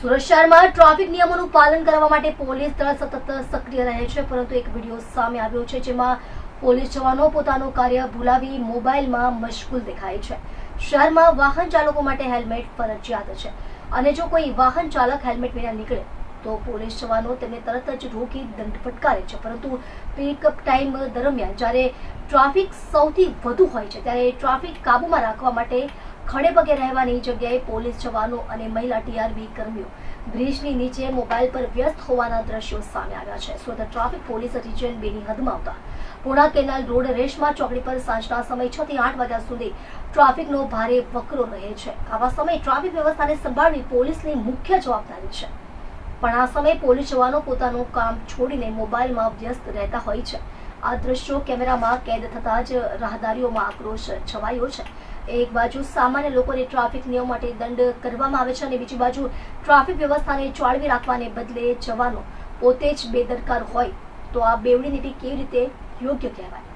સુરત શહેરમાં ટ્રાફિક નિયમોનું પાલન કરવા માટે પોલીસ દળ સતત સક્રિય રહે છે, પરંતુ એક વિડીયો સામે આવ્યો છે જેમાં પોલીસ જવાનો પોતાનું કાર્ય ભૂલાવી મોબાઈલમાં મશગુલ દેખાય છે। શહેરમાં વાહન ચાલકો માટે હેલ્મેટ ફરજિયાત છે અને જો કોઈ વાહન ચાલક હેલ્મેટ વિના નીકળે તો પોલીસ જવાનો તેમને તરત જ રોકી દંડ ફટકારે છે, પરંતુ પીકઅપ ટાઈમ દરમિયાન જ્યારે ટ્રાફિક સૌથી વધુ હોય છે ત્યારે ટ્રાફિક કાબૂમાં રાખવા માટે ખડે પગે રહેવાની જગ્યાએ પોલીસ જવાનો અને મહિલા ટીઆરબી કર્મીઓ બ્રિજની નીચે મોબાઈલ પર વ્યસ્ત હોવાના દ્રશ્યો સામે આવ્યા છે। સુરત ટ્રાફિક પોલીસ રિજન 2 ની હદમાં આવતા પૂર્ણા કેનાલ રોડ રેશમા ચોકડી પર સાંજના સમય 6 થી 8 વાગ્યા સુધી ટ્રાફિકનો ભારે વકરો રહે છે। આવા સમયે ટ્રાફિક વ્યવસ્થાને સંભાળવી પોલીસની મુખ્ય જવાબદારી છે, પણ આ સમયે પોલીસ જવાનો પોતાનું કામ છોડીને મોબાઈલમાં વ્યસ્ત રહેતા હોય છે। આ દ્રશ્યો કેમેરામાં કેદ થતા જ રાહદારીઓમાં આક્રોશ છવાયો છે। એક બાજુ સામાન્ય લોકોને ટ્રાફિક નિયમ માટે દંડ કરવામાં આવે છે અને બીજી બાજુ ટ્રાફિક વ્યવસ્થાને જાળવી રાખવાને બદલે જવાનો પોતે જ બેદરકાર હોય તો આ બેવડી નીતિ કેવી રીતે યોગ્ય કહેવાય?